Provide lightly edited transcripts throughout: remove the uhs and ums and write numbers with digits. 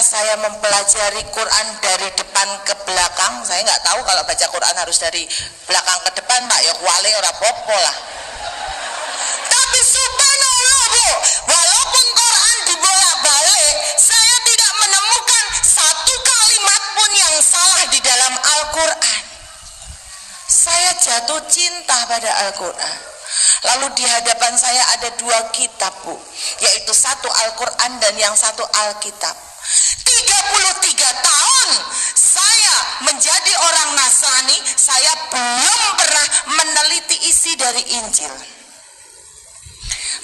saya mempelajari Quran dari depan ke belakang. Saya nggak tahu kalau baca Quran harus dari belakang ke depan, Pak. Ya kuali ora popo lah. Tapi subhanallah, Bu, walaupun Quran dibolak-balik, saya tidak menemukan satu kalimat pun yang salah di dalam Al-Quran. Saya jatuh cinta pada Al-Quran. Lalu di hadapan saya ada dua kitab, Bu, yaitu satu Al-Quran dan yang satu Alkitab. 33 tahun saya menjadi orang Nasrani, saya belum pernah meneliti isi dari Injil.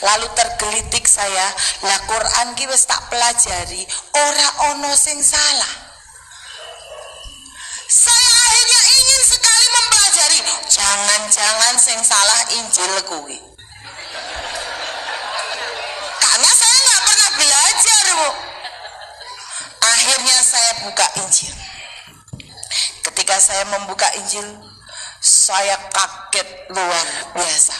Lalu tergelitik saya, lah Quran ki wis tak pelajari, ora ono sing salah. Saya akhirnya ingin sekali mempelajari, jangan-jangan sing salah Injil kuwi. Karena saya nggak pernah belajar, Bu. Akhirnya saya buka Injil. Ketika saya membuka Injil, saya kaget luar biasa.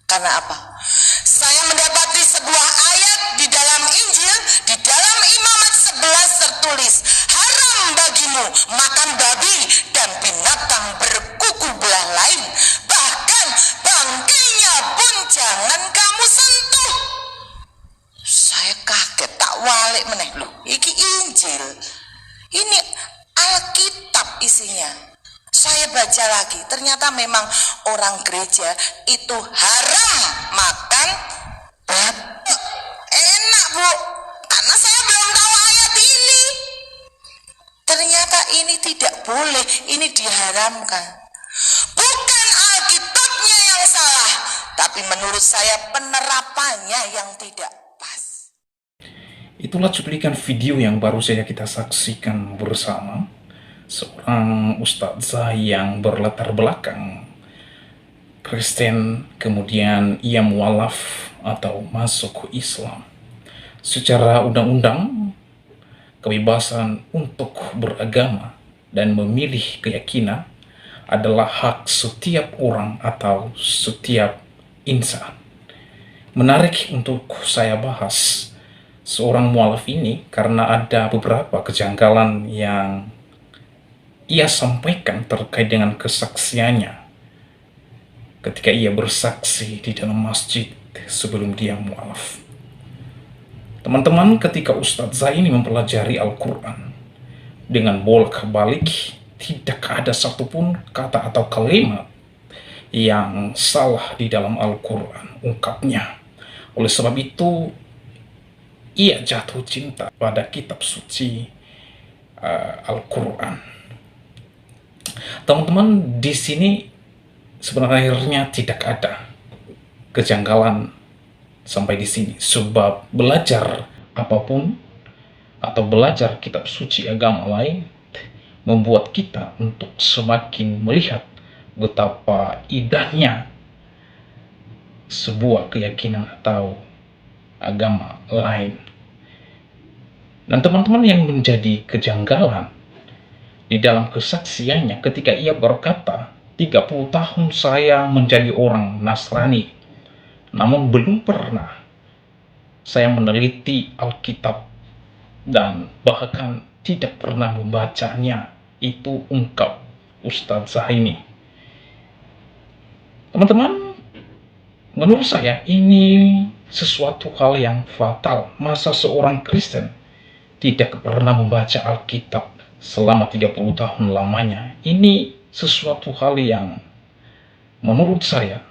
Karena apa? Saya mendapati sebuah ayat di dalam Injil, di dalam Imamat 11 tertulis, haram bagimu makan babi dan binatang berkuku belah lain, bahkan bangkainya pun jangan kamu sentuh. Saya kaget, tak walik meneh, loh, iki Injil, ini Alkitab isinya. Saya baca lagi, ternyata memang orang gereja itu haram makan babi. Enak, Bu, karena saya belum tahu ayat ini. Ternyata ini tidak boleh, ini diharamkan. Bukan Alkitabnya yang salah, tapi menurut saya penerapannya yang tidak pas. Itulah cuplikan video yang baru saja kita saksikan bersama. Seorang ustazah yang berlatar belakang Kristen, kemudian ia mualaf atau masuk ke Islam. Secara undang-undang, kebebasan untuk beragama dan memilih keyakinan adalah hak setiap orang atau setiap insan. Menarik untuk saya bahas seorang mualaf ini karena ada beberapa kejanggalan yang ia sampaikan terkait dengan kesaksiannya ketika ia bersaksi di dalam masjid sebelum dia mualaf. Teman-teman, ketika ustazah ini mempelajari Al-Quran dengan bolak-balik, tidak ada satupun kata atau kalimat yang salah di dalam Al-Quran ungkapnya. Oleh sebab itu, ia jatuh cinta pada kitab suci Al-Quran. Teman-teman, di sini sebenarnya tidak ada kejanggalan sampai di sini, sebab belajar apapun atau belajar kitab suci agama lain membuat kita untuk semakin melihat betapa indahnya sebuah keyakinan atau agama lain. Dan teman-teman, yang menjadi kejanggalan di dalam kesaksiannya ketika ia berkata, 30 tahun saya menjadi orang Nasrani, namun belum pernah saya meneliti Alkitab dan bahkan tidak pernah membacanya. Itu ungkap ustazah ini. Teman-teman, menurut saya ini sesuatu hal yang fatal. Masa seorang Kristen tidak pernah membaca Alkitab selama 30 tahun lamanya? Ini sesuatu hal yang menurut saya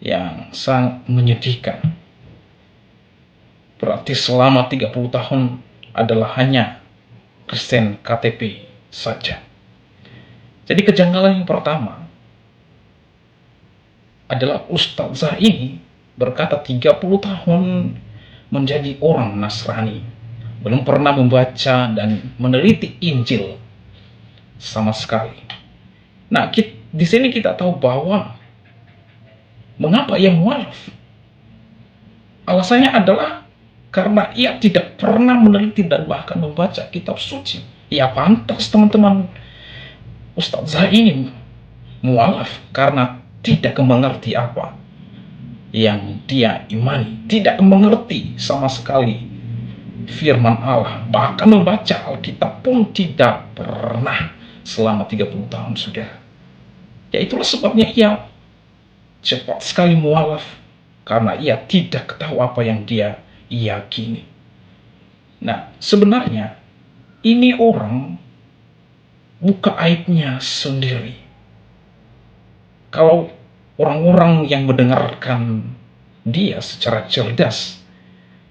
yang sangat menyedihkan. Berarti selama 30 tahun adalah hanya Kristen KTP saja. Jadi kejanggalan yang pertama adalah ustazah ini berkata 30 tahun menjadi orang Nasrani, belum pernah membaca dan meneliti Injil sama sekali. Nah, di sini kita tahu bahwa mengapa ia mualaf. Alasannya adalah karena ia tidak pernah meneliti dan bahkan membaca kitab suci. Ya pantas, teman-teman, ustazah ini mualaf karena tidak mengerti apa yang dia imani, tidak mengerti sama sekali firman Allah, bahkan membaca Alkitab pun tidak pernah selama 30 tahun sudah. Ya itulah sebabnya ia cepat sekali mualaf, karena ia tidak tahu apa yang dia yakini. Nah, sebenarnya ini orang buka aibnya sendiri. Kalau orang-orang yang mendengarkan dia secara cerdas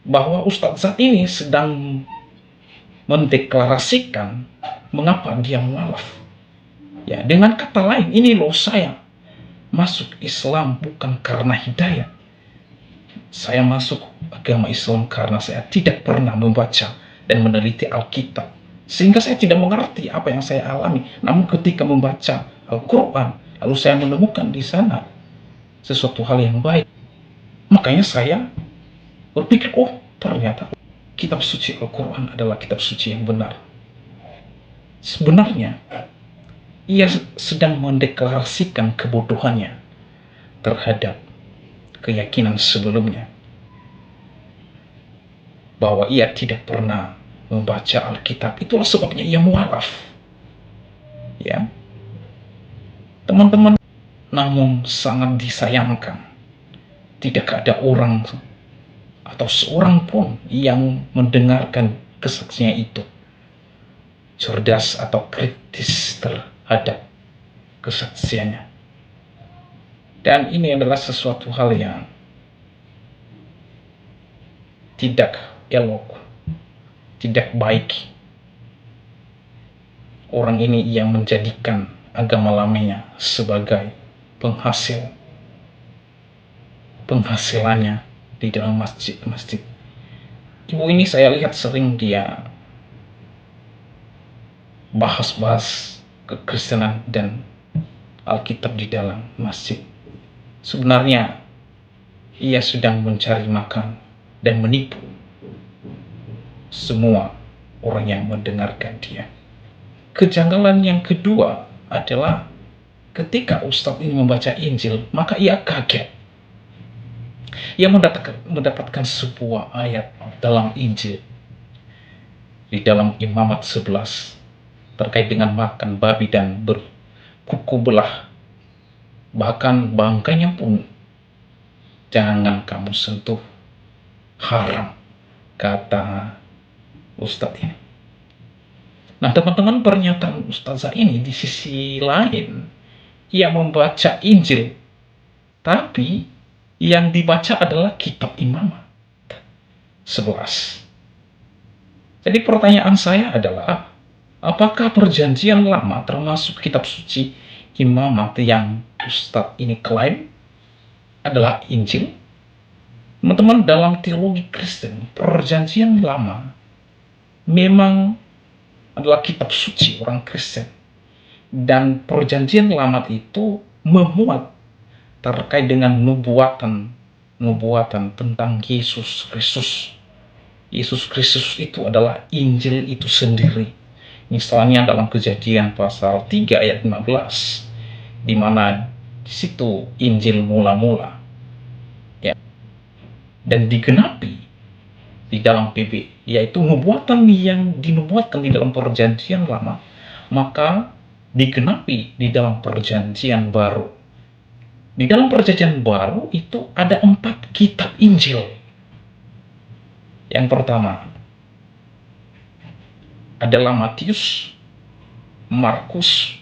bahwa Ustadz Zat ini sedang mendeklarasikan mengapa dia mualaf. Ya, dengan kata lain, ini loh saya masuk Islam bukan karena hidayah. Saya masuk agama Islam karena saya tidak pernah membaca dan meneliti Alkitab, sehingga saya tidak mengerti apa yang saya alami. Namun ketika membaca Al-Quran, lalu saya menemukan di sana sesuatu hal yang baik, makanya saya berpikir, oh ternyata kitab suci Al-Quran adalah kitab suci yang benar. Sebenarnya ia sedang mendeklarasikan kebodohannya terhadap keyakinan sebelumnya, bahwa ia tidak pernah membaca Alkitab. Itulah sebabnya ia mualaf. Ya, teman-teman, namun sangat disayangkan, tidak ada orang atau seorang pun yang mendengarkan kesaksian itu cerdas atau kritis terhadap kesaksiannya. Dan ini adalah sesuatu hal yang tidak elok, tidak baik. Orang ini yang menjadikan agama lamanya sebagai penghasilannya di dalam masjid-masjid. Ibu ini saya lihat sering dia bahas-bahas kekristenan dan Alkitab di dalam masjid. Sebenarnya ia sedang mencari makan dan menipu semua orang yang mendengarkan dia. Kejanggalan yang kedua adalah ketika Ustadz ini membaca Injil, maka ia kaget. Ia mendapatkan sebuah ayat dalam Injil di dalam Imamat 11 terkait dengan makan babi dan berkuku belah, bahkan bangkainya pun jangan kamu sentuh, haram, kata Ustadz ini. Nah teman-teman, pernyataan Ustazah ini di sisi lain, ia membaca Injil, tapi yang dibaca adalah kitab Imamat 11. Jadi pertanyaan saya adalah, apakah perjanjian lama termasuk kitab suci Imamat yang Ustadz ini klaim adalah Injil? Teman-teman, dalam teologi Kristen, perjanjian lama memang adalah kitab suci orang Kristen, dan perjanjian lama itu memuat terkait dengan nubuatan tentang Yesus Kristus. Yesus Kristus itu adalah Injil itu sendiri. Misalnya dalam Kejadian pasal 3 ayat 15, di mana di situ Injil mula-mula, ya, dan digenapi di dalam PB, yaitu nubuatan yang dinubuatkan di dalam perjanjian lama, maka digenapi di dalam perjanjian baru. Di dalam perjanjian baru itu ada 4 kitab Injil. Yang pertama adalah Matius, Markus,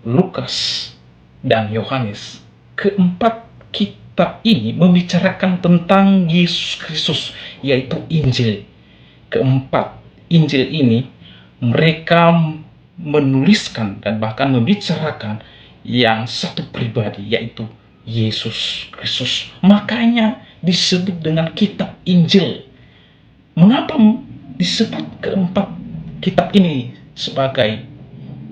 Lukas, dan Yohanes. Keempat kitab ini membicarakan tentang Yesus Kristus, yaitu Injil. Keempat Injil ini mereka menuliskan dan bahkan membicarakan yang satu pribadi, yaitu Yesus Kristus. Makanya disebut dengan kitab Injil. Mengapa disebut keempat kitab ini sebagai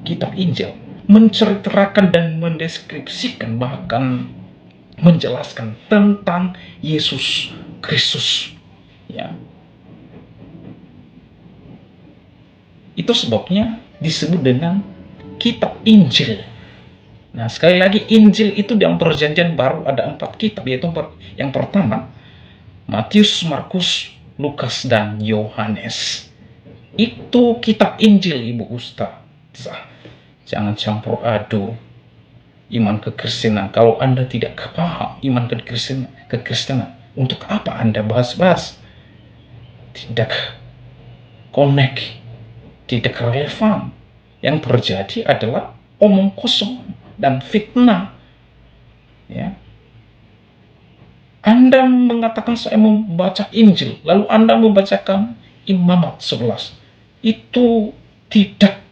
kitab Injil? Menceritakan dan mendeskripsikan, bahkan menjelaskan tentang Yesus Kristus. Ya. Itu sebabnya disebut dengan kitab Injil. Nah, sekali lagi, Injil itu dalam perjanjian baru ada 4 kitab, yaitu yang pertama Matius, Markus, Lukas dan Yohanes. Itu kitab Injil, Ibu Ustazah. Jangan campur aduk iman kekristenan. Kalau Anda tidak paham iman kekristenan, untuk apa Anda bahas-bahas? Tidak connect, tidak relevan. Yang terjadi adalah omong kosong dan fitnah. Ya. Anda mengatakan saya membaca Injil, lalu Anda membacakan Imamat 11. Itu tidak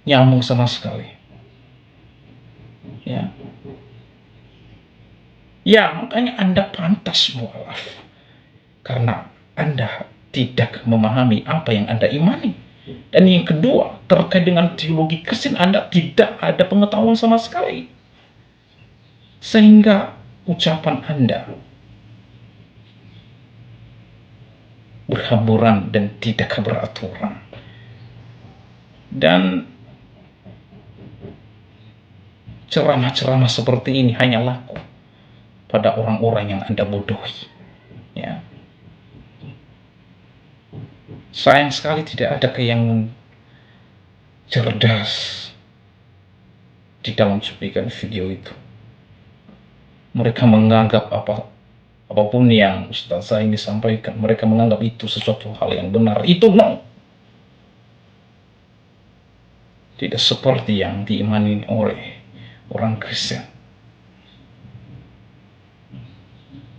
nyambung sama sekali. Ya. Ya, makanya Anda pantas mualaf. Karena Anda tidak memahami apa yang Anda imani. Dan yang kedua, terkait dengan teologi Kristen, Anda tidak ada pengetahuan sama sekali. Sehingga ucapan Anda berhamburan dan tidak beraturan. Dan ceramah-ceramah seperti ini hanya laku pada orang-orang yang Anda bodohi. Ya. Sayang sekali tidak ada yang cerdas di dalam cuplikan video itu. Mereka menganggap apapun yang Ustazah ini sampaikan, mereka menganggap itu sesuatu hal yang benar. Itu no. Tidak seperti yang diimani oleh orang Kristen.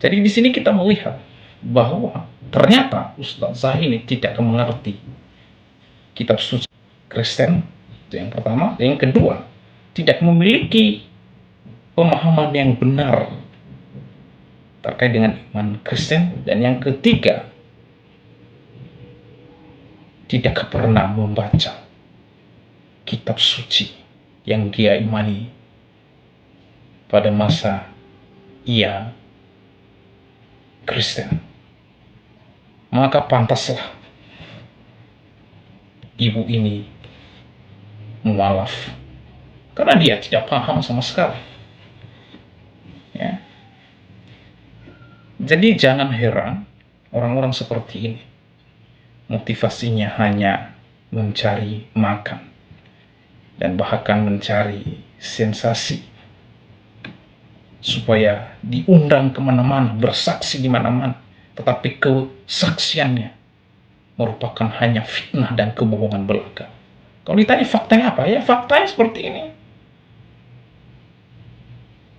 Jadi di sini kita melihat bahwa ternyata Ustazah ini tidak mengerti kitab suci Kristen, itu yang pertama. Yang kedua, tidak memiliki pemahaman yang benar terkait dengan iman Kristen. Dan yang ketiga, tidak pernah membaca kitab suci yang dia imani pada masa ia Kristen. Maka pantaslah ibu ini mualaf, karena dia tidak paham sama sekali. Ya. Jadi jangan heran orang-orang seperti ini motivasinya hanya mencari makan dan bahkan mencari sensasi supaya diundang kemana-mana, bersaksi di mana-mana, tetapi kesaksiannya merupakan hanya fitnah dan kebohongan belaka. Kalau ditanya faktanya apa? Ya faktanya seperti ini.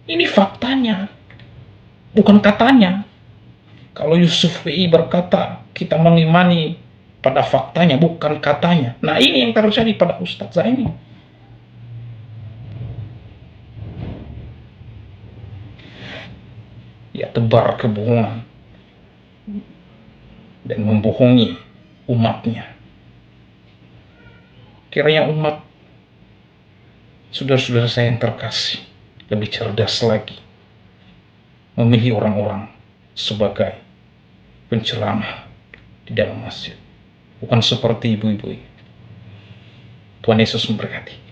Ini faktanya, bukan katanya. Kalau Yusuf PI berkata, kita mengimani pada faktanya, bukan katanya. Nah ini yang terjadi pada Ustazah ini. Ya tebar kebohongan dan membohongi umatnya. Kiranya umat, saudara-saudara saya yang terkasih, lebih cerdas lagi memilih orang-orang sebagai penceramah di dalam masjid, bukan seperti ibu-ibu. Tuhan Yesus memberkati.